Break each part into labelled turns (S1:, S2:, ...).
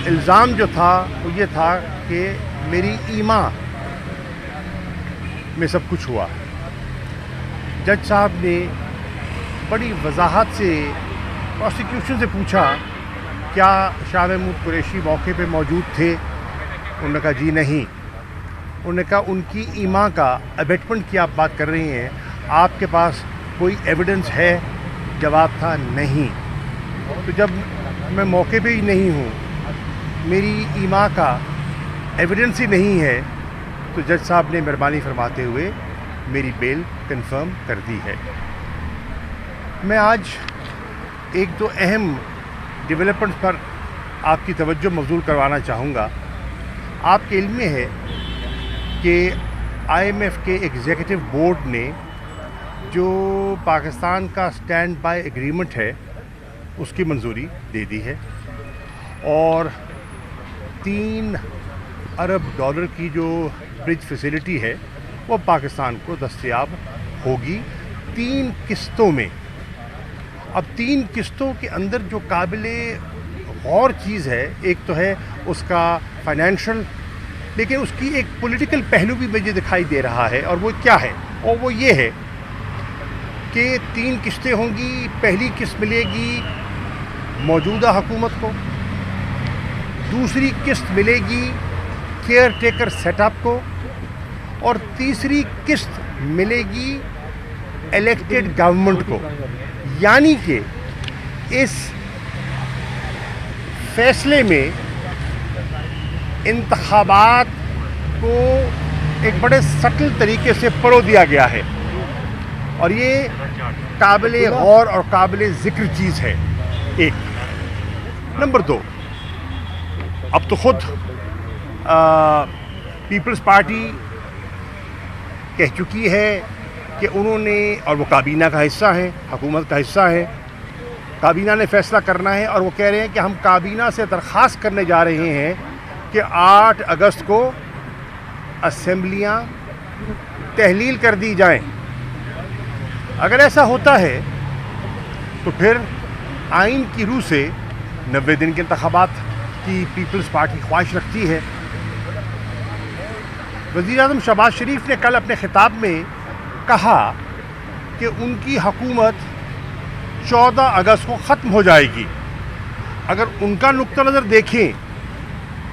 S1: الزام جو تھا وہ یہ تھا کہ میری ایمان میں سب کچھ ہوا. جج صاحب نے بڑی وضاحت سے پروسیکیوشن سے پوچھا کیا شاہ محمود قریشی موقع پہ موجود تھے؟ انہوں نے کہا جی نہیں. انہوں نے کہا ان کی ایمان کا ابیٹمنٹ کی آپ بات کر رہی ہیں، آپ کے پاس کوئی ایویڈنس ہے؟ جواب تھا نہیں. تو جب میں موقع پہ ہی نہیں ہوں، میری ایمان کا ایویڈنس ہی نہیں ہے، تو جج صاحب نے مہربانی فرماتے ہوئے میری بیل کنفرم کر دی ہے. میں آج ایک دو اہم ڈیولپمنٹ پر آپ کی توجہ مبذول کروانا چاہوں گا. آپ کے علم میں ہے کہ آئی ایم ایف کے ایگزیکٹو بورڈ نے جو پاکستان کا سٹینڈ بائی ایگریمنٹ ہے اس کی منظوری دے دی ہے، اور $3 ارب کی جو برج فیسلٹی ہے وہ پاکستان کو دستیاب ہوگی 3 قسطوں میں. اب 3 قسطوں کے اندر جو قابل غور چیز ہے، ایک تو ہے اس کا فائنینشل، لیکن اس کی ایک پولیٹیکل پہلو بھی مجھے دکھائی دے رہا ہے. اور وہ کیا ہے؟ اور وہ یہ ہے کہ 3 قسطیں ہوں گی. پہلی قسط ملے گی موجودہ حکومت کو، دوسری قسط ملے گی کیئر ٹیکر سیٹ اپ کو، اور تیسری قسط ملے گی الیکٹڈ گورنمنٹ کو. یعنی کہ اس فیصلے میں انتخابات کو ایک بڑے سٹل طریقے سے پرو دیا گیا ہے، اور یہ قابل غور اور قابل ذکر چیز ہے. ایک نمبر 2، اب تو خود پیپلز پارٹی کہہ چکی ہے کہ انہوں نے، اور وہ کابینہ کا حصہ ہے، حکومت کا حصہ ہے، کابینہ نے فیصلہ کرنا ہے، اور وہ کہہ رہے ہیں کہ ہم کابینہ سے درخواست کرنے جا رہے ہیں کہ 8 اگست کو اسمبلیاں تحلیل کر دی جائیں. اگر ایسا ہوتا ہے تو پھر آئین کی روح سے 90 دن کے انتخابات کی پیپلز پارٹی خواہش رکھتی ہے. وزیر اعظم شہباز شریف نے کل اپنے خطاب میں کہا کہ ان کی حکومت 14 اگست کو ختم ہو جائے گی. اگر ان کا نقطہ نظر دیکھیں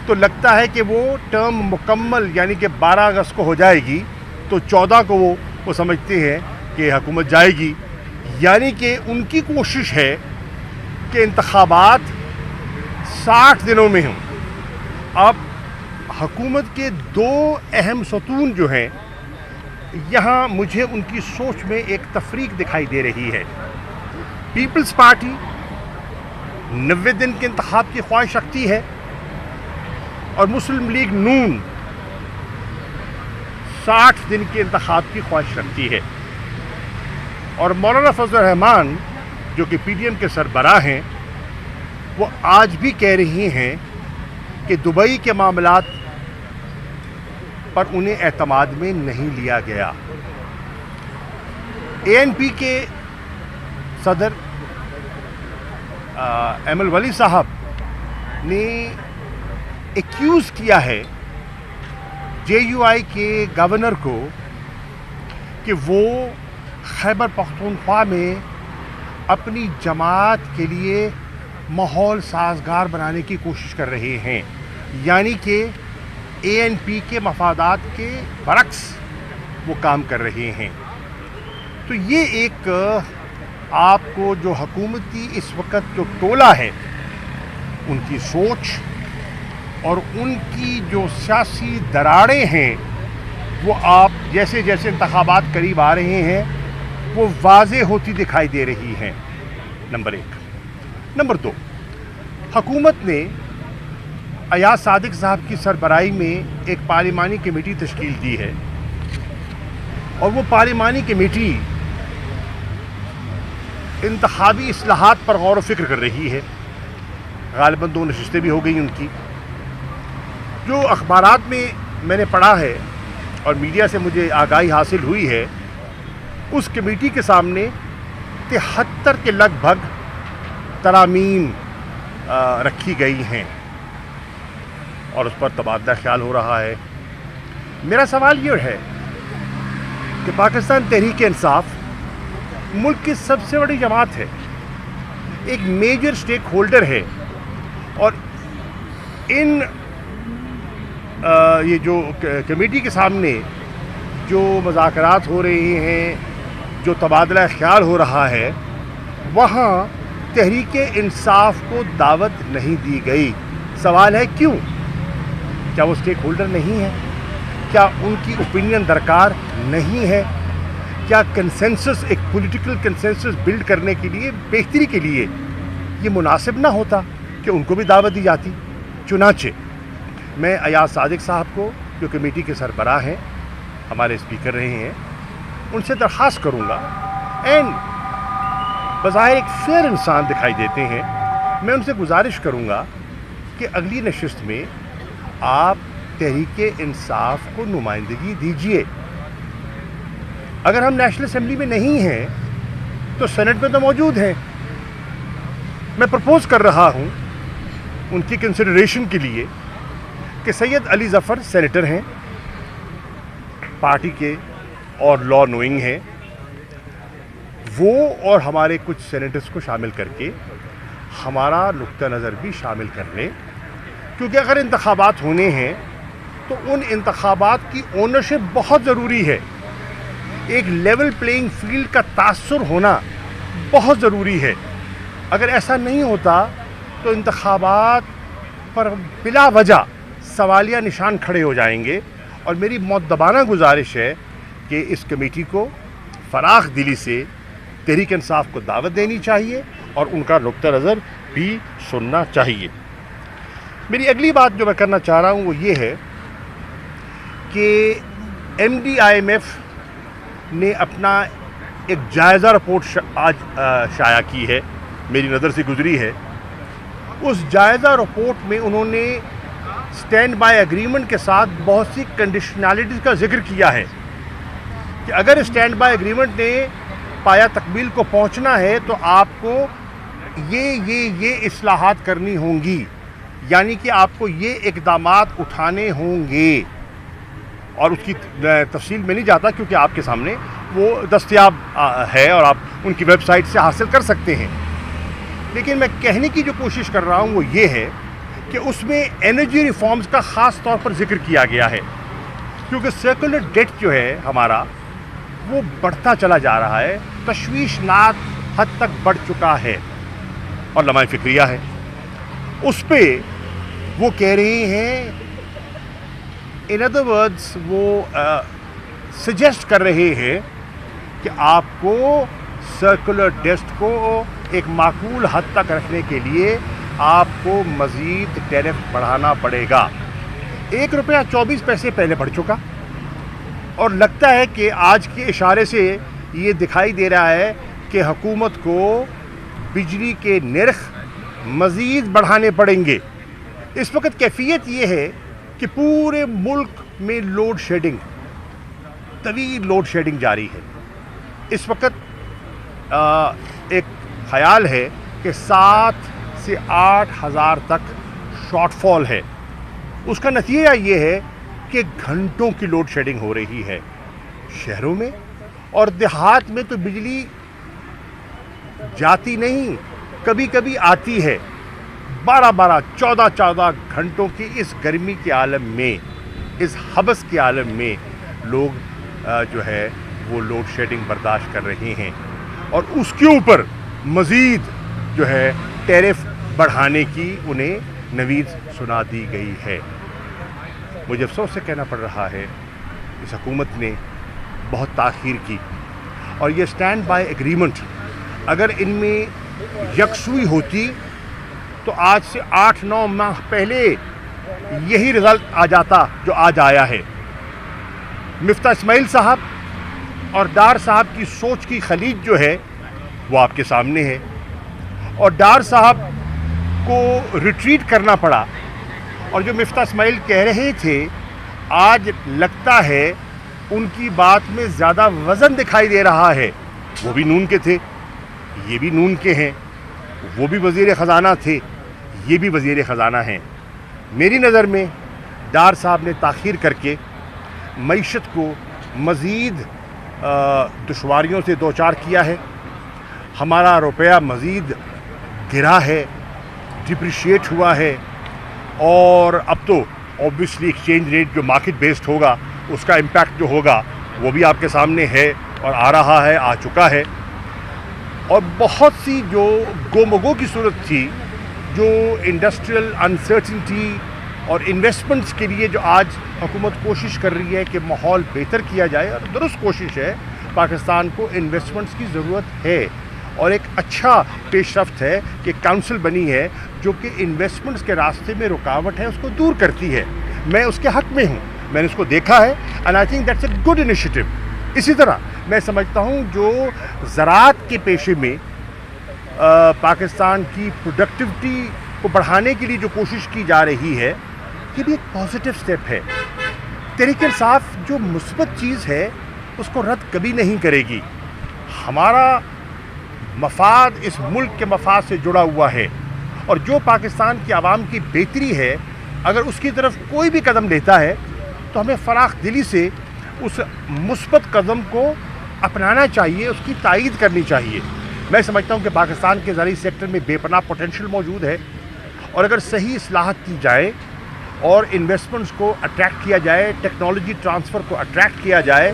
S1: تو لگتا ہے کہ وہ ٹرم مکمل یعنی کہ 12 اگست کو ہو جائے گی، تو 14 کو وہ سمجھتے ہیں کہ حکومت جائے گی. یعنی کہ ان کی کوشش ہے کہ انتخابات 60 دنوں میں ہوں. اب حکومت کے 2 اہم ستون جو ہیں، یہاں مجھے ان کی سوچ میں ایک تفریق دکھائی دے رہی ہے. پیپلز پارٹی 90 دن کے انتخاب کی خواہش رکھتی ہے، اور مسلم لیگ نون 60 دن کے انتخاب کی خواہش رکھتی ہے. اور مولانا فضل الرحمان جو کہ پی ٹی ایم کے سربراہ ہیں، وہ آج بھی کہہ رہی ہیں کہ دبئی کے معاملات پر انہیں اعتماد میں نہیں لیا گیا. اے این پی کے صدر ایمل ولی صاحب نے ایکیوز کیا ہے جے یو آئی کے گورنر کو کہ وہ خیبر پختونخوا میں اپنی جماعت کے لیے ماحول سازگار بنانے کی کوشش کر رہے ہیں، یعنی کہ اے این پی کے مفادات کے برعکس وہ کام کر رہے ہیں. تو یہ ایک آپ کو جو حکومتی اس وقت جو ٹولہ ہے، ان کی سوچ اور ان کی جو سیاسی دراڑیں ہیں، وہ آپ جیسے جیسے انتخابات قریب آ رہے ہیں وہ واضح ہوتی دکھائی دے رہی ہیں. نمبر 1. نمبر 2، حکومت نے ایاز صادق صاحب کی سربراہی میں ایک پارلیمانی کمیٹی تشکیل دی ہے، اور وہ پارلیمانی کمیٹی انتخابی اصلاحات پر غور و فکر کر رہی ہے. غالباً 2 نشستیں بھی ہو گئی ان کی. جو اخبارات میں نے پڑھا ہے اور میڈیا سے مجھے آگاہی حاصل ہوئی ہے، اس کمیٹی کے سامنے 73 کے لگ بھگ ترامیم رکھی گئی ہیں. اور اس پر تبادلہ خیال ہو رہا ہے. میرا سوال یہ ہے کہ پاکستان تحریک انصاف ملک کی سب سے بڑی جماعت ہے, ایک میجر سٹیک ہولڈر ہے, اور ان یہ جو کمیٹی کے سامنے جو مذاکرات ہو رہے ہیں, جو تبادلہ خیال ہو رہا ہے, وہاں تحریک انصاف کو دعوت نہیں دی گئی. سوال ہے کیوں؟ کیا وہ سٹیک ہولڈر نہیں ہے؟ کیا ان کی اوپینین درکار نہیں ہے؟ کیا کنسنسس, ایک پولیٹیکل کنسنسس بلڈ کرنے کے لیے, بہتری کے لیے یہ مناسب نہ ہوتا کہ ان کو بھی دعوت دی جاتی؟ چنانچہ میں ایاز صادق صاحب کو, جو کمیٹی کے سربراہ ہیں, ہمارے اسپیکر رہے ہیں, ان سے درخواست کروں گا, اینڈ بظاہر ایک فیئر انسان دکھائی دیتے ہیں, میں ان سے گزارش کروں گا کہ اگلی نشست میں آپ تحریک انصاف کو نمائندگی دیجیے. اگر ہم نیشنل اسمبلی میں نہیں ہیں تو سینٹ میں تو موجود ہیں. میں پرپوز کر رہا ہوں ان کی کنسیڈریشن کے لیے کہ سید علی ظفر سینیٹر ہیں, پارٹی کے اور لا نوئنگ ہیں, وہ اور ہمارے کچھ سینیٹرز کو شامل کر کے ہمارا نقطہ نظر بھی شامل کر لیں, کیونکہ اگر انتخابات ہونے ہیں تو ان انتخابات کی اونرشپ بہت ضروری ہے. ایک لیول پلینگ فیلڈ کا تاثر ہونا بہت ضروری ہے. اگر ایسا نہیں ہوتا تو انتخابات پر بلا وجہ سوالیہ نشان کھڑے ہو جائیں گے. اور میری مؤدبانہ گزارش ہے کہ اس کمیٹی کو فراخ دلی سے تحریک انصاف کو دعوت دینی چاہیے اور ان کا نقطہ نظر بھی سننا چاہیے. میری اگلی بات جو میں کرنا چاہ رہا ہوں وہ یہ ہے کہ MDIMF نے اپنا ایک جائزہ رپورٹ آج شائع کی ہے, میری نظر سے گزری ہے. اس جائزہ رپورٹ میں انہوں نے سٹینڈ بائی ایگریمنٹ کے ساتھ بہت سی کنڈیشنالٹیز کا ذکر کیا ہے کہ اگر سٹینڈ بائی ایگریمنٹ نے پایا تکمیل کو پہنچنا ہے تو آپ کو یہ اصلاحات کرنی ہوں گی, یعنی کہ آپ کو یہ اقدامات اٹھانے ہوں گے. اور اس کی تفصیل میں نہیں جاتا کیونکہ آپ کے سامنے وہ دستیاب ہے اور آپ ان کی ویب سائٹ سے حاصل کر سکتے ہیں. لیکن میں کہنے کی جو کوشش کر رہا ہوں وہ یہ ہے کہ اس میں انرجی ریفارمز کا خاص طور پر ذکر کیا گیا ہے, کیونکہ سرکولر ڈیٹ جو ہے ہمارا وہ بڑھتا چلا جا رہا ہے, تشویشناک حد تک بڑھ چکا ہے اور لمحہ فکریہ ہے. اس پہ وہ کہہ رہے ہیں, ان ادر ورڈز وہ سجیسٹ کر رہے ہیں کہ آپ کو سرکولر ڈیٹ کو ایک معقول حد تک رکھنے کے لیے آپ کو مزید ٹیرف بڑھانا پڑے گا. 1 روپیہ 24 پیسے پہلے بڑھ چکا, اور لگتا ہے کہ آج کے اشارے سے یہ دکھائی دے رہا ہے کہ حکومت کو بجلی کے نرخ مزید بڑھانے پڑیں گے. اس وقت کیفیت یہ ہے کہ پورے ملک میں لوڈ شیڈنگ, طویل لوڈ شیڈنگ جاری ہے. اس وقت ایک خیال ہے کہ 7 سے 8 ہزار تک شارٹ فال ہے. اس کا نتیجہ یہ ہے کہ گھنٹوں کی لوڈ شیڈنگ ہو رہی ہے شہروں میں, اور دیہات میں تو بجلی جاتی نہیں, کبھی کبھی آتی ہے. 12 14 گھنٹوں کی اس گرمی کے عالم میں, اس حبس کے عالم میں لوگ جو ہے وہ لوڈ شیڈنگ برداشت کر رہے ہیں, اور اس کے اوپر مزید جو ہے ٹیرف بڑھانے کی انہیں نوید سنا دی گئی ہے. مجھے افسوس سے کہنا پڑ رہا ہے اس حکومت نے بہت تاخیر کی, اور یہ سٹینڈ بائی ایگریمنٹ اگر ان میں یکسوئی ہوتی تو آج سے 8-9 ماہ پہلے یہی رزلٹ آ جاتا جو آج آیا ہے. مفتاح اسماعیل صاحب اور ڈار صاحب کی سوچ کی خلیج جو ہے وہ آپ کے سامنے ہے, اور ڈار صاحب کو ریٹریٹ کرنا پڑا, اور جو مفتاح اسماعیل کہہ رہے تھے آج لگتا ہے ان کی بات میں زیادہ وزن دکھائی دے رہا ہے. وہ بھی نون کے تھے, یہ بھی نون کے ہیں, وہ بھی وزیر خزانہ تھے, یہ بھی وزیر خزانہ ہیں. میری نظر میں ڈار صاحب نے تاخیر کر کے معیشت کو مزید دشواریوں سے دوچار کیا ہے. ہمارا روپیہ مزید گرا ہے, ڈپریشیٹ ہوا ہے, اور اب تو اوبویسلی ایکسچینج ریٹ جو مارکیٹ بیسڈ ہوگا اس کا امپیکٹ جو ہوگا وہ بھی آپ کے سامنے ہے اور آ رہا ہے, آ چکا ہے. اور بہت سی جو گومگو کی صورت تھی, جو انڈسٹریل انسرٹنٹی اور انویسٹمنٹس کے لیے جو آج حکومت کوشش کر رہی ہے کہ ماحول بہتر کیا جائے, اور درست کوشش ہے, پاکستان کو انویسٹمنٹس کی ضرورت ہے. اور ایک اچھا پیش رفت ہے کہ کونسل بنی ہے جو کہ انویسٹمنٹس کے راستے میں رکاوٹ ہے اس کو دور کرتی ہے. میں اس کے حق میں ہوں, میں نے اس کو دیکھا ہے, and I think that's a good initiative. اسی طرح میں سمجھتا ہوں جو زراعت کے پیشے میں پاکستان کی پروڈکٹیوٹی کو بڑھانے کے لیے جو کوشش کی جا رہی ہے, یہ بھی ایک پازیٹیو سٹیپ ہے. تحریک انصاف جو مثبت چیز ہے اس کو رد کبھی نہیں کرے گی. ہمارا مفاد اس ملک کے مفاد سے جڑا ہوا ہے, اور جو پاکستان کی عوام کی بہتری ہے اگر اس کی طرف کوئی بھی قدم لیتا ہے تو ہمیں فراخ دلی سے اس مثبت قدم کو اپنانا چاہیے, اس کی تائید کرنی چاہیے. میں سمجھتا ہوں کہ پاکستان کے زرعی سیکٹر میں بے پناہ پوٹینشیل موجود ہے, اور اگر صحیح اصلاحات کی جائے اور انویسٹمنٹس کو اٹریکٹ کیا جائے, ٹیکنالوجی ٹرانسفر کو اٹریکٹ کیا جائے,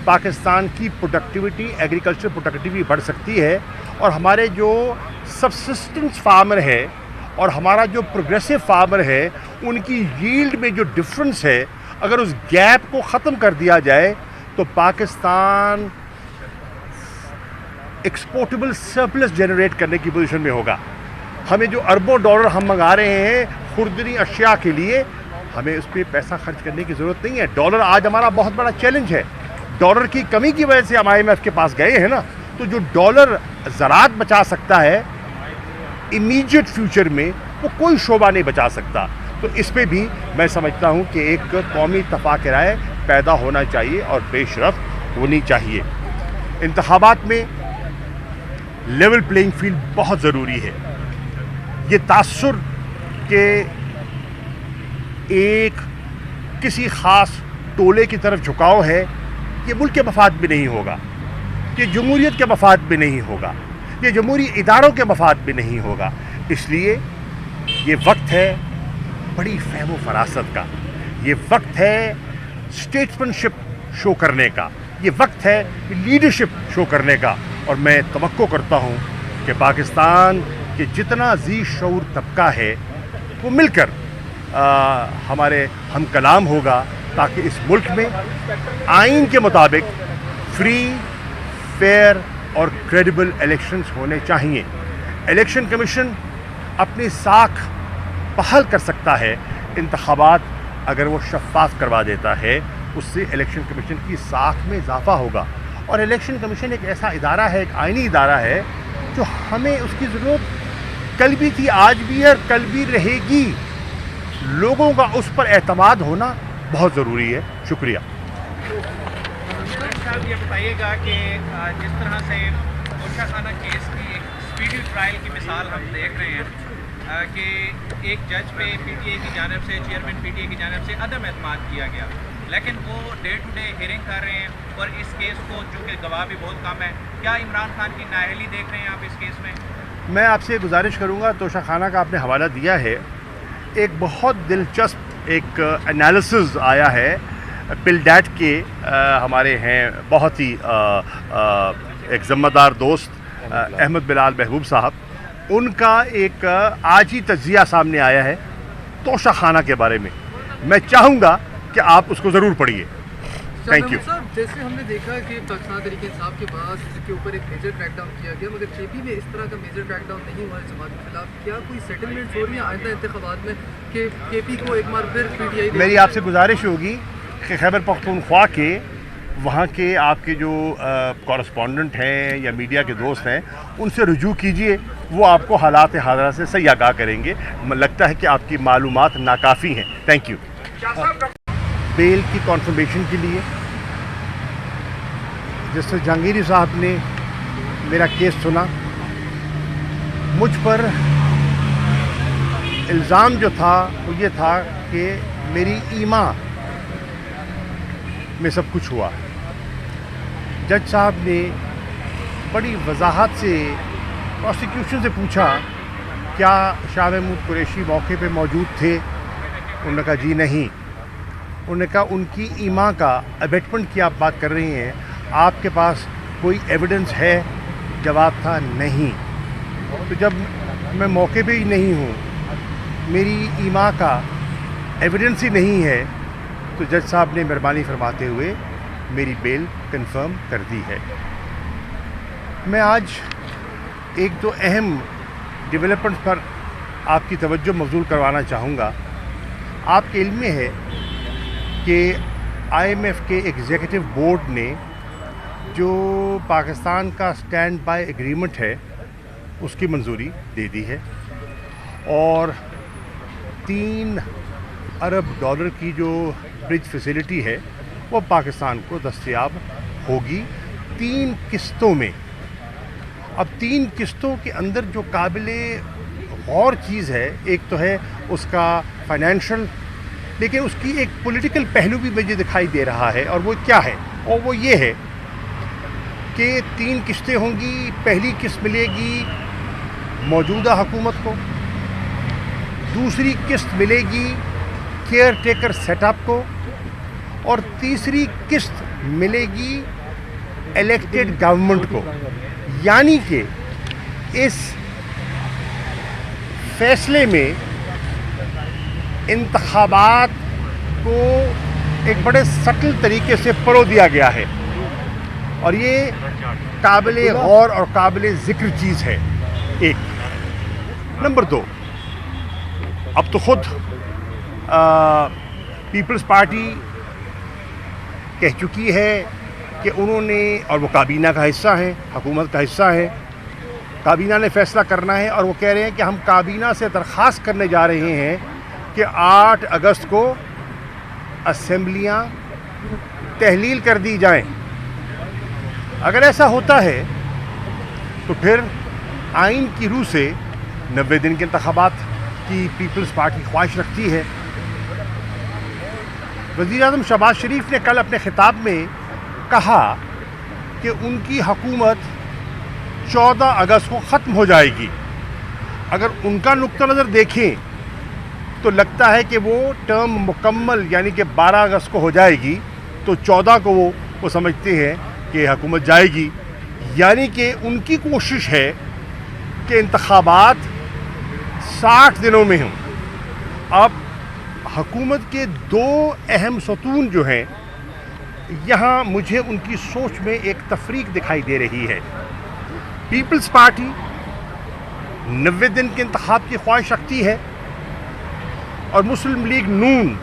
S1: پاکستان کی پروڈکٹیوٹی, ایگریکلچر پروڈکٹیوٹی بڑھ سکتی ہے. اور ہمارے جو سبسسٹنس فارمر ہے اور ہمارا جو پروگریسو فارمر ہے, ان کی ییلڈ میں جو ڈفرنس ہے, اگر اس گیپ کو ختم کر دیا جائے تو پاکستان ایکسپورٹیبل سرپلس جنریٹ کرنے کی پوزیشن میں ہوگا. ہمیں جو اربوں ڈالر ہم منگا رہے ہیں خوردنی اشیاء کے لیے, ہمیں اس پہ پیسہ خرچ کرنے کی ضرورت نہیں ہے. ڈالر آج ہمارا بہت بڑا چیلنج ہے. ڈالر کی کمی کی وجہ سے ہم IMF کے پاس گئے ہیں نا, تو جو ڈالر زراعت بچا سکتا ہے امیجیٹ فیوچر میں, وہ کوئی شعبہ نہیں بچا سکتا. تو اس پہ بھی میں سمجھتا ہوں کہ ایک قومی اتفاق رائے پیدا ہونا چاہیے اور پیش رفت ہونی چاہیے. انتخابات میں لیول پلینگ فیلڈ بہت ضروری ہے. یہ تاثر کہ ایک کسی خاص ٹولے کی طرف جھکاؤ ہے, یہ ملک کے مفاد میں نہیں ہوگا, یہ جمہوریت کے مفاد میں نہیں ہوگا, یہ جمہوری اداروں کے مفاد میں نہیں ہوگا. اس لیے یہ وقت ہے بڑی فہم و فراست کا, یہ وقت ہے اسٹیٹسمنشپ شو کرنے کا, یہ وقت ہے لیڈرشپ شو کرنے کا. اور میں توقع کرتا ہوں کہ پاکستان کے جتنا ذی شعور طبقہ ہے وہ مل کر ہمارے ہم کلام ہوگا, تاکہ اس ملک میں آئین کے مطابق فری, فیئر اور کریڈیبل الیکشنز ہونے چاہیے. الیکشن کمیشن اپنی ساکھ بحال کر سکتا ہے. انتخابات اگر وہ شفاف کروا دیتا ہے, اس سے الیکشن کمیشن کی ساکھ میں اضافہ ہوگا. اور الیکشن کمیشن ایک ایسا ادارہ ہے, ایک آئینی ادارہ ہے, جو ہمیں اس کی ضرورت کل بھی تھی, آج بھی ہے اور کل بھی رہے گی. لوگوں کا اس پر اعتماد ہونا بہت ضروری ہے. شکریہ.
S2: صاحب یہ بتائیے گا کہ جس طرح سے توشہ خانہ کیس کی ایک اسپیڈی ٹرائل کی مثال ہم دیکھ رہے ہیں کہ ایک جج پہ PTI کی جانب سے, چیئرمین PTI کی جانب سے عدم اعتماد کیا گیا, لیکن وہ ڈے ٹو ڈے ہیئرنگ کر رہے ہیں اور اس کیس کو, چونکہ گواہ بھی بہت کم ہے, کیا عمران خان کی نااہلی دیکھ رہے ہیں آپ اس کیس میں؟
S1: میں آپ سے گزارش کروں گا, توشہ خانہ کا آپ نے حوالہ دیا ہے, ایک بہت دلچسپ ایک انالیسز آیا ہے پل ڈیٹ کے, ہمارے ہیں بہت ہی ایک ذمہ دار دوست احمد بلال محبوب صاحب, ان کا ایک آج ہی تجزیہ سامنے آیا ہے توشہ خانہ کے بارے میں. میں چاہوں گا کہ آپ اس کو ضرور پڑھیے. Thank you.
S3: جیسے ہم نے دیکھا کہ پاکستان تحریک انصاف کے بعد اس کے اوپر ایک میجر کریک ڈاؤن کیا گیا, مگر KP میں اس طرح کا میجر کریک ڈاؤن نہیں ہوا ہے جماعت کے خلاف. کیا کوئی سیٹلمنٹ ہو رہی ہے آئندہ انتخابات میں کہ KP کو ایک بار پھر PTI؟
S1: میری آپ سے گزارش ہوگی کہ خیبر پختونخوا کے وہاں کے آپ کے جو کورسپونڈنٹ ہیں یا میڈیا کے دوست ہیں, ان سے رجوع کیجئے, وہ آپ کو حالات حاضرہ سے صحیح آگاہ کریں گے. لگتا ہے کہ آپ کی معلومات ناکافی ہیں. Thank you. بیل کی کنفرمیشن کے لیے جسٹس جہانگیری صاحب نے میرا کیس سنا, مجھ پر الزام جو تھا وہ یہ تھا کہ میری ایما میں سب کچھ ہوا. جج صاحب نے بڑی وضاحت سے پروسیکیوشن سے پوچھا کیا شاہ محمود قریشی موقع پہ موجود تھے. انہوں نے کہا جی نہیں. انہوں نے کہا ان کی ایما کا ابیٹمنٹ کی آپ بات کر رہی ہیں, آپ کے پاس کوئی ایویڈنس ہے؟ جواب تھا نہیں. تو جب میں موقع پہ ہی نہیں ہوں, میری ایما کا ایویڈنس ہی نہیں ہے, تو جج صاحب نے مہربانی فرماتے ہوئے میری بیل کنفرم کر دی ہے. میں آج ایک دو اہم ڈیولپمنٹس پر آپ کی توجہ مبذول کروانا چاہوں گا. آپ کے علم میں ہے کہ IMF کے ایگزیکٹو بورڈ نے جو پاکستان کا سٹینڈ بائی ایگریمنٹ ہے اس کی منظوری دے دی ہے, اور $3 ارب کی جو برج فیسلٹی ہے وہ پاکستان کو دستیاب ہوگی 3 قسطوں میں. اب 3 قسطوں کے اندر جو قابل غور چیز ہے, ایک تو ہے اس کا فائنینشل, لیکن اس کی ایک پولیٹیکل پہلو بھی مجھے دکھائی دے رہا ہے. اور وہ کیا ہے؟ اور وہ یہ ہے کہ 3 قسطیں ہوں گی. پہلی قسط ملے گی موجودہ حکومت کو, دوسری قسط ملے گی کیئر ٹیکر سیٹ اپ کو, اور تیسری قسط ملے گی الیکٹڈ گورنمنٹ کو. یعنی کہ اس فیصلے میں انتخابات کو ایک بڑے سٹل طریقے سے پرو دیا گیا ہے, اور یہ قابل غور اور قابل ذکر چیز ہے. ایک نمبر 2, اب تو خود پیپلز پارٹی کہہ چکی ہے کہ انہوں نے, اور وہ کابینہ کا حصہ ہیں, حکومت کا حصہ ہے, کابینہ نے فیصلہ کرنا ہے, اور وہ کہہ رہے ہیں کہ ہم کابینہ سے درخواست کرنے جا رہے ہیں کہ 8 اگست کو اسمبلیاں تحلیل کر دی جائیں. اگر ایسا ہوتا ہے تو پھر آئین کی روح سے 90 دن کے انتخابات کی پیپلز پارٹی خواہش رکھتی ہے. وزیر اعظم شہباز شریف نے کل اپنے خطاب میں کہا کہ ان کی حکومت 14 اگست کو ختم ہو جائے گی. اگر ان کا نقطہ نظر دیکھیں تو لگتا ہے کہ وہ ٹرم مکمل یعنی کہ 12 اگست کو ہو جائے گی, تو 14 کو وہ سمجھتے ہیں کہ حکومت جائے گی. یعنی کہ ان کی کوشش ہے کہ انتخابات 60 دنوں میں ہوں. اب حکومت کے 2 اہم ستون جو ہیں, یہاں مجھے ان کی سوچ میں ایک تفریق دکھائی دے رہی ہے. پیپلز پارٹی 90 دن کے انتخاب کی خواہش رکھتی ہے, اور مسلم لیگ نون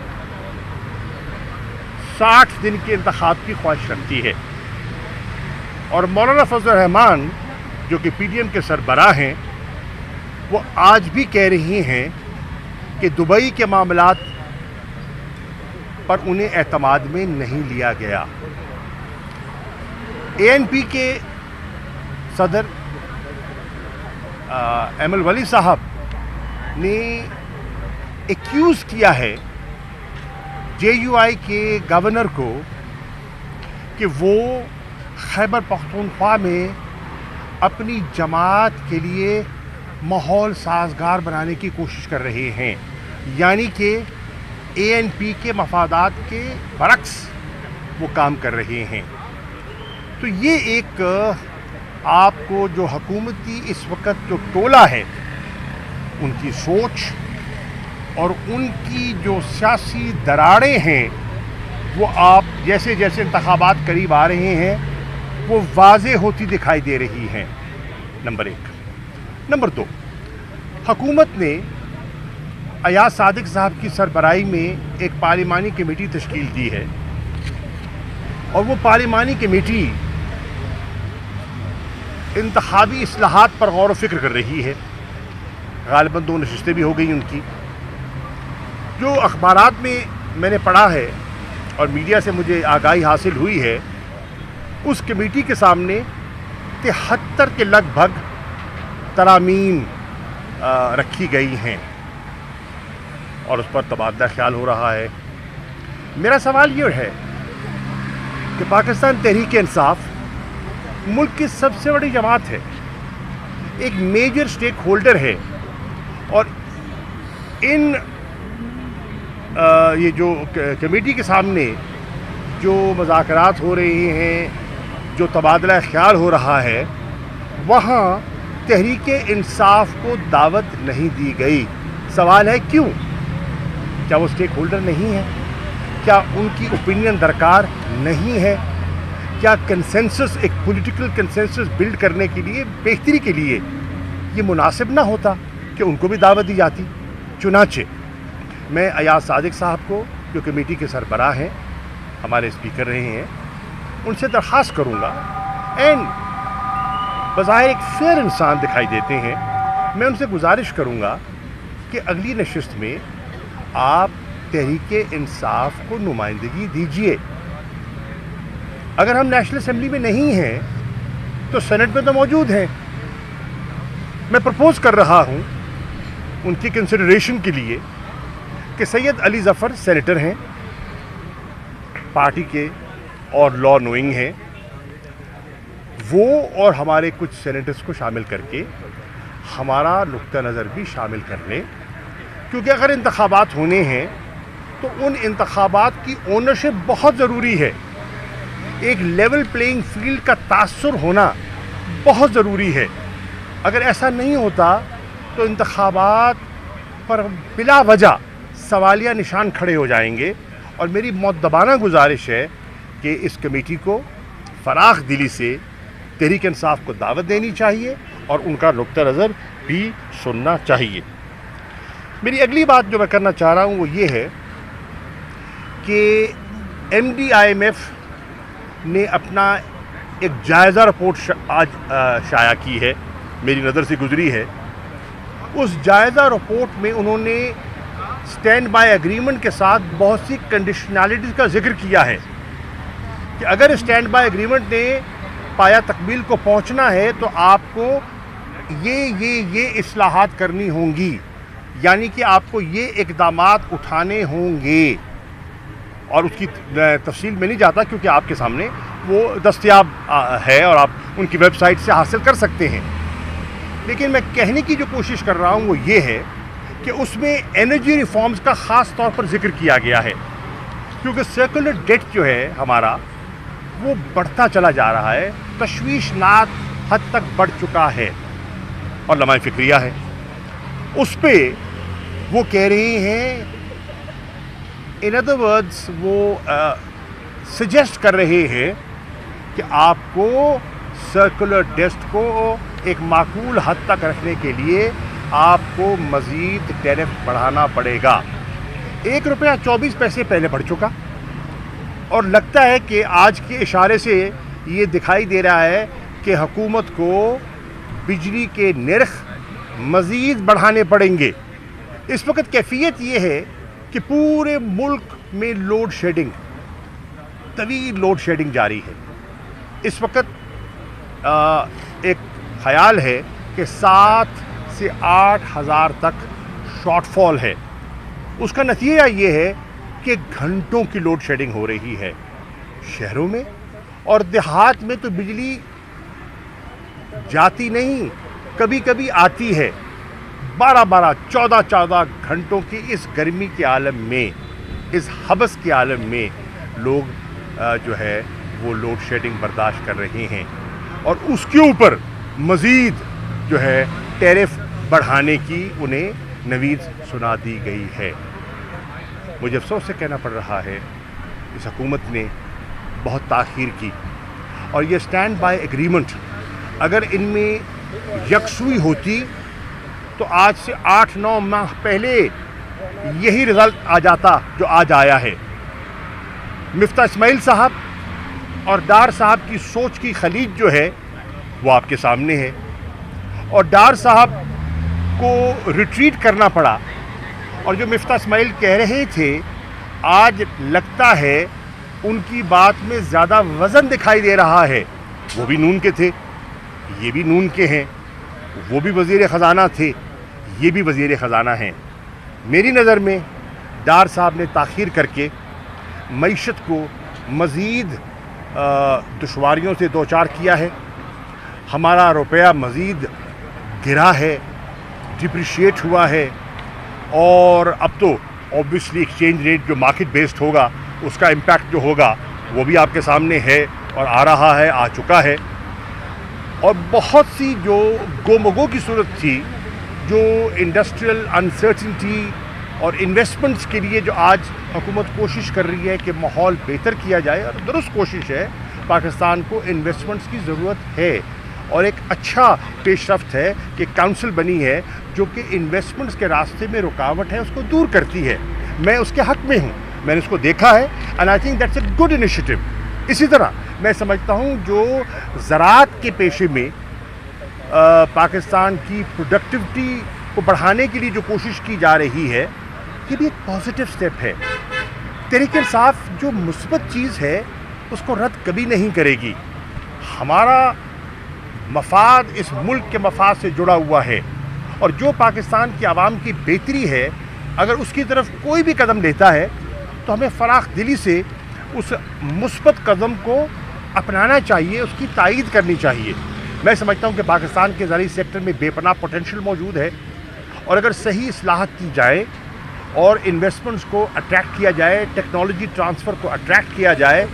S1: 60 دن کے انتخاب کی خواہش رکھتی ہے. اور مولانا فضل الرحمان جو کہ PDM کے سربراہ ہیں, وہ آج بھی کہہ رہی ہیں کہ دبئی کے معاملات پر انہیں اعتماد میں نہیں لیا گیا. ANP کے صدر ایمل ولی صاحب نے ایکیوز کیا ہے JUI کے گورنر کو کہ وہ خیبر پختونخوا میں اپنی جماعت کے لیے ماحول سازگار بنانے کی کوشش کر رہے ہیں, یعنی کہ ANP کے مفادات کے برعکس وہ کام کر رہے ہیں. تو یہ ایک آپ کو جو حکومتی اس وقت جو ٹولہ ہے ان کی سوچ اور ان کی جو سیاسی دراڑیں ہیں وہ آپ جیسے جیسے انتخابات قریب آ رہے ہیں وہ واضح ہوتی دکھائی دے رہی ہیں. نمبر 1. نمبر 2, حکومت نے ایاز صادق صاحب کی سربراہی میں ایک پارلیمانی کمیٹی تشکیل دی ہے, اور وہ پارلیمانی کمیٹی انتخابی اصلاحات پر غور و فکر کر رہی ہے. غالباً 2 نشستیں بھی ہو گئی ان کی. جو اخبارات میں نے پڑھا ہے اور میڈیا سے مجھے آگاہی حاصل ہوئی ہے, اس کمیٹی کے سامنے 73 کے لگ بھگ ترامیم رکھی گئی ہیں. اور اس پر تبادلہ خیال ہو رہا ہے. میرا سوال یہ ہے کہ پاکستان تحریک انصاف ملک کی سب سے بڑی جماعت ہے, ایک میجر سٹیک ہولڈر ہے, اور ان یہ جو کمیٹی کے سامنے جو مذاکرات ہو رہے ہیں, جو تبادلہ خیال ہو رہا ہے, وہاں تحریک انصاف کو دعوت نہیں دی گئی. سوال ہے کیوں؟ کیا وہ سٹیک ہولڈر نہیں ہے؟ کیا ان کی اوپینین درکار نہیں ہے؟ کیا کنسنسس, ایک پولیٹیکل کنسنسس بلڈ کرنے کے لیے, بہتری کے لیے یہ مناسب نہ ہوتا کہ ان کو بھی دعوت دی جاتی؟ چنانچہ میں ایاز صادق صاحب کو, جو کمیٹی کے سربراہ ہیں, ہمارے اسپیکر رہے ہیں, ان سے درخواست کروں گا, اینڈ بظاہر ایک فیئر انسان دکھائی دیتے ہیں, میں ان سے گزارش کروں گا کہ اگلی نشست میں آپ تحریک انصاف کو نمائندگی دیجیے. اگر ہم نیشنل اسمبلی میں نہیں ہیں تو سینٹ میں تو موجود ہیں. میں پرپوز کر رہا ہوں ان کی کنسیڈریشن کے لیے کہ سید علی ظفر سینیٹر ہیں, پارٹی کے اور لا نوئنگ ہیں, وہ اور ہمارے کچھ سینیٹرز کو شامل کر کے ہمارا نقطہ نظر بھی شامل کر لیں, کیونکہ اگر انتخابات ہونے ہیں تو ان انتخابات کی اونرشپ بہت ضروری ہے. ایک لیول پلینگ فیلڈ کا تاثر ہونا بہت ضروری ہے. اگر ایسا نہیں ہوتا تو انتخابات پر بلا وجہ سوالیہ نشان کھڑے ہو جائیں گے. اور میری مؤدبانہ گزارش ہے کہ اس کمیٹی کو فراخ دلی سے تحریک انصاف کو دعوت دینی چاہیے اور ان کا نقطہ نظر بھی سننا چاہیے. میری اگلی بات جو میں کرنا چاہ رہا ہوں وہ یہ ہے کہ MDIMF نے اپنا ایک جائزہ رپورٹ آج شائع کی ہے, میری نظر سے گزری ہے. اس جائزہ رپورٹ میں انہوں نے اسٹینڈ بائی ایگریمنٹ کے ساتھ بہت سی کنڈیشنالٹیز کا ذکر کیا ہے کہ اگر اسٹینڈ بائی ایگریمنٹ نے پایا تکمیل کو پہنچنا ہے تو آپ کو یہ اصلاحات کرنی ہوں گی, یعنی کہ آپ کو یہ اقدامات اٹھانے ہوں گے. اور اس کی تفصیل میں نہیں جاتا کیونکہ آپ کے سامنے وہ دستیاب ہے اور آپ ان کی ویب سائٹ سے حاصل کر سکتے ہیں. لیکن میں کہنے کی جو کوشش کر رہا ہوں وہ یہ ہے کہ اس میں انرجی ریفارمز کا خاص طور پر ذکر کیا گیا ہے, کیونکہ سرکولر ڈیٹ جو ہے ہمارا وہ بڑھتا چلا جا رہا ہے, تشویشناک حد تک بڑھ چکا ہے اور لمحہ فکریہ ہے. اس پہ وہ کہہ رہے ہیں, ان ادر ورڈز وہ سجیسٹ کر رہے ہیں کہ آپ کو سرکولر ڈیسٹ کو ایک معقول حد تک رکھنے کے لیے آپ کو مزید ٹیرف بڑھانا پڑے گا. 1 روپیہ 24 پیسے پہلے بڑھ چکا, اور لگتا ہے کہ آج کے اشارے سے یہ دکھائی دے رہا ہے کہ حکومت کو بجلی کے نرخ مزید بڑھانے پڑیں گے. اس وقت کیفیت یہ ہے کہ پورے ملک میں لوڈ شیڈنگ, طویل لوڈ شیڈنگ جاری ہے. اس وقت ایک خیال ہے کہ 7 سے 8 ہزار تک شارٹ فال ہے. اس کا نتیجہ یہ ہے کہ گھنٹوں کی لوڈ شیڈنگ ہو رہی ہے شہروں میں, اور دیہات میں تو بجلی جاتی نہیں, کبھی کبھی آتی ہے. 12 14 گھنٹوں کی اس گرمی کے عالم میں, اس حبس کے عالم میں لوگ جو ہے وہ لوڈ شیڈنگ برداشت کر رہے ہیں, اور اس کے اوپر مزید جو ہے ٹیرف بڑھانے کی انہیں نوید سنا دی گئی ہے. مجھے افسوس سے کہنا پڑ رہا ہے اس حکومت نے بہت تاخیر کی, اور یہ اسٹینڈ بائی ایگریمنٹ اگر ان میں یکسوئی ہوتی تو آج سے 8-9 ماہ پہلے یہی رزلٹ آ جاتا جو آج آیا ہے. مفتاح اسماعیل صاحب اور ڈار صاحب کی سوچ کی خلیج جو ہے وہ آپ کے سامنے ہے, اور ڈار صاحب کو ریٹریٹ کرنا پڑا, اور جو مفتاح اسماعیل کہہ رہے تھے آج لگتا ہے ان کی بات میں زیادہ وزن دکھائی دے رہا ہے. وہ بھی نون کے تھے, یہ بھی نون کے ہیں, وہ بھی وزیر خزانہ تھے, یہ بھی وزیر خزانہ ہیں. میری نظر میں ڈار صاحب نے تاخیر کر کے معیشت کو مزید دشواریوں سے دوچار کیا ہے. ہمارا روپیہ مزید گرا ہے, ڈپریشیٹ ہوا ہے, اور اب تو اوبویسلی ایکسچینج ریٹ جو مارکیٹ بیسڈ ہوگا اس کا امپیکٹ جو ہوگا وہ بھی آپ کے سامنے ہے اور آ رہا ہے, آ چکا ہے. اور بہت سی جو گومگو کی صورت تھی, جو انڈسٹریل انسرٹنٹی اور انویسٹمنٹس کے لیے جو آج حکومت کوشش کر رہی ہے کہ ماحول بہتر کیا جائے, اور درست کوشش ہے, پاکستان کو انویسٹمنٹس کی ضرورت ہے. اور ایک اچھا پیش رفت ہے کہ کونسل بنی ہے جو کہ انویسٹمنٹس کے راستے میں رکاوٹ ہے اس کو دور کرتی ہے. میں اس کے حق میں ہوں, میں نے اس کو دیکھا ہے, and I think that's a good initiative. اسی طرح میں سمجھتا ہوں جو زراعت کے پیشے میں پاکستان کی پروڈکٹیوٹی کو بڑھانے کے لیے جو کوشش کی جا رہی ہے, یہ بھی ایک پازیٹیو سٹیپ ہے. تحریک انصاف جو مثبت چیز ہے اس کو رد کبھی نہیں کرے گی. ہمارا مفاد اس ملک کے مفاد سے جڑا ہوا ہے, اور جو پاکستان کی عوام کی بہتری ہے, اگر اس کی طرف کوئی بھی قدم لیتا ہے تو ہمیں فراخ دلی سے اس مثبت قدم کو اپنانا چاہیے, اس کی تائید کرنی چاہیے. میں سمجھتا ہوں کہ پاکستان کے زرعی سیکٹر میں بے پناہ پوٹینشیل موجود ہے, اور اگر صحیح اصلاحات کی جائے اور انویسٹمنٹس کو اٹریکٹ کیا جائے, ٹیکنالوجی ٹرانسفر کو اٹریکٹ کیا جائے,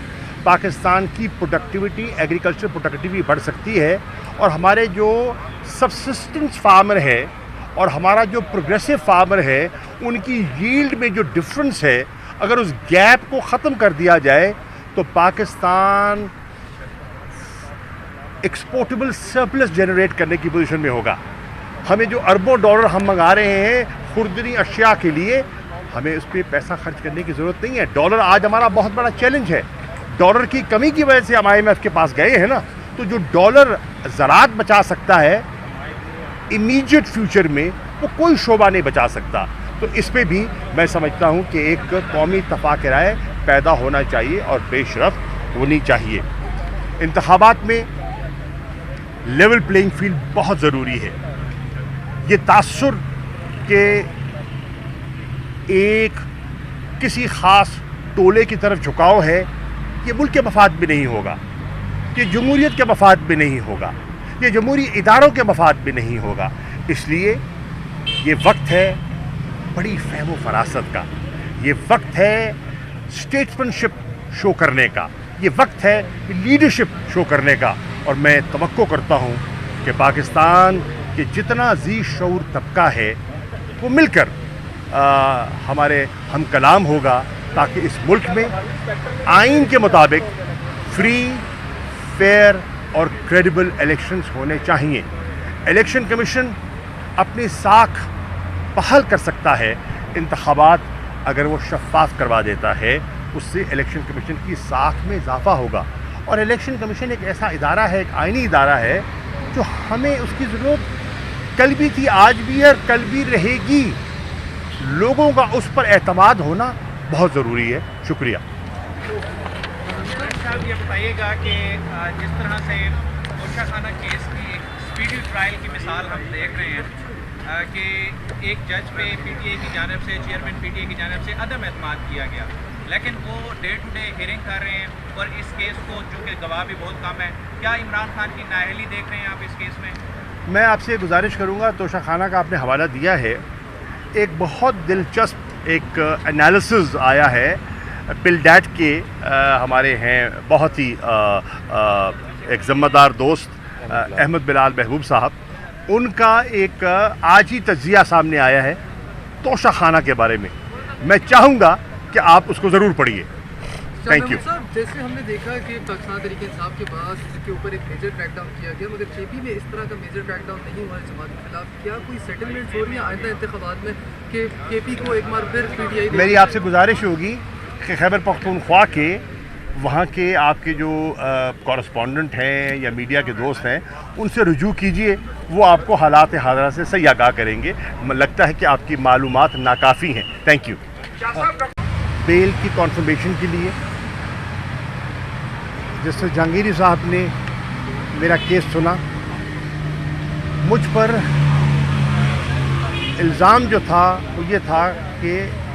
S1: پاکستان کی پروڈکٹیوٹی, ایگریکلچر پروڈکٹیوٹی بڑھ سکتی ہے. اور ہمارے جو سبسسٹنس فارمر ہے اور ہمارا جو پروگریسو فارمر ہے, ان کی ییلڈ میں جو ڈفرنس ہے, اگر اس گیپ کو ختم کر دیا جائے تو پاکستان ایکسپورٹیبل سرپلس جنریٹ کرنے کی پوزیشن میں ہوگا. ہمیں جو اربوں ڈالر ہم منگا رہے ہیں خوردنی اشیاء کے لیے, ہمیں اس پہ پیسہ خرچ کرنے کی ضرورت نہیں ہے. ڈالر آج ہمارا بہت بڑا چیلنج ہے. ڈالر کی کمی کی وجہ سے ہم IMF کے پاس گئے ہیں نا, تو جو ڈالر زراعت بچا سکتا ہے امیجیٹ فیوچر میں, وہ کوئی شعبہ نہیں بچا سکتا. تو اس پہ بھی میں سمجھتا ہوں کہ ایک قومی اتفاق رائے پیدا ہونا چاہیے اور پیش رفت ہونی چاہیے. انتخابات میں لیول پلینگ فیلڈ بہت ضروری ہے. یہ تاثر کہ ایک کسی خاص ٹولے کی طرف جھکاؤ ہے, یہ ملک کے مفاد میں نہیں ہوگا, یہ جمہوریت کے مفاد میں نہیں ہوگا, یہ جمہوری اداروں کے مفاد میں نہیں ہوگا. اس لیے یہ وقت ہے بڑی فہم و فراست کا, یہ وقت ہے اسٹیٹسمنشپ شو کرنے کا, یہ وقت ہے لیڈرشپ شو کرنے کا. اور میں توقع کرتا ہوں کہ پاکستان کے جتنا ذی شعور طبقہ ہے وہ مل کر ہمارے ہم کلام ہوگا, تاکہ اس ملک میں آئین کے مطابق فری, فیئر اور کریڈیبل الیکشنز ہونے چاہیے. الیکشن کمیشن اپنی ساکھ بحال کر سکتا ہے. انتخابات اگر وہ شفاف کروا دیتا ہے, اس سے الیکشن کمیشن کی ساکھ میں اضافہ ہوگا. اور الیکشن کمیشن ایک ایسا ادارہ ہے, ایک آئینی ادارہ ہے, جو ہمیں اس کی ضرورت کل بھی تھی, آج بھی ہے اور کل بھی رہے گی. لوگوں کا اس پر اعتماد ہونا بہت ضروری ہے. شکریہ.
S2: صاحب یہ بتائیے گا کہ جس طرح سے گوشہ خانہ کیس کی ایک اسپیڈی ٹرائل کی مثال ہم دیکھ رہے ہیں کہ ایک جج پہ PTI کی جانب سے, چیئرمین PTI کی جانب سے عدم اعتماد کیا گیا, لیکن وہ ڈے ٹو ڈے ہیئرنگ کر رہے ہیں, اور اس کیس کو چونکہ گواہ بھی بہت کم ہے, کیا عمران خان کی نااہلی دیکھ رہے ہیں آپ اس کیس میں؟
S1: میں آپ سے گزارش کروں گا, توشہ خانہ کا آپ نے حوالہ دیا ہے, ایک بہت دلچسپ ایک انالیسز آیا ہے پل ڈیٹ کے, ہمارے ہیں بہت ہی ایک ذمہ دار دوست احمد بلال محبوب صاحب, ان کا ایک آج ہی تجزیہ سامنے آیا ہے توشہ خانہ کے بارے میں. میں چاہوں گا کہ آپ اس کو ضرور پڑھیے. Thank you.
S3: جیسے ہم نے دیکھا کہ پاکستان تحریک انصاف کے بعد کے اوپر ایک میجر کریک ڈاؤن کیا گیا, مگر KP میں اس طرح کا میجر کریک ڈاؤن نہیں ہوا ہے جماعت کے خلاف. کیا کوئی سیٹلمنٹ ہو رہی ہے آئندہ انتخابات میں کہ KP کو ایک بار پھر PTI؟
S1: میری آپ سے گزارش ہوگی کہ خیبر پختونخوا کے وہاں کے آپ کے جو کورسپونڈنٹ ہیں یا میڈیا کے دوست ہیں, ان سے رجوع کیجئے, وہ آپ کو حالات حاضرہ سے صحیح آگاہ کریں گے. لگتا ہے کہ آپ کی معلومات ناکافی ہیں. Thank you. بیل کی کنفرمیشن کے لیے جس سے جہانگیری صاحب نے میرا کیس سنا, مجھ پر الزام جو تھا وہ یہ تھا کہ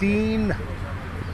S1: $3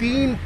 S1: 3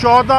S1: 14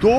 S1: 2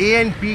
S1: ANP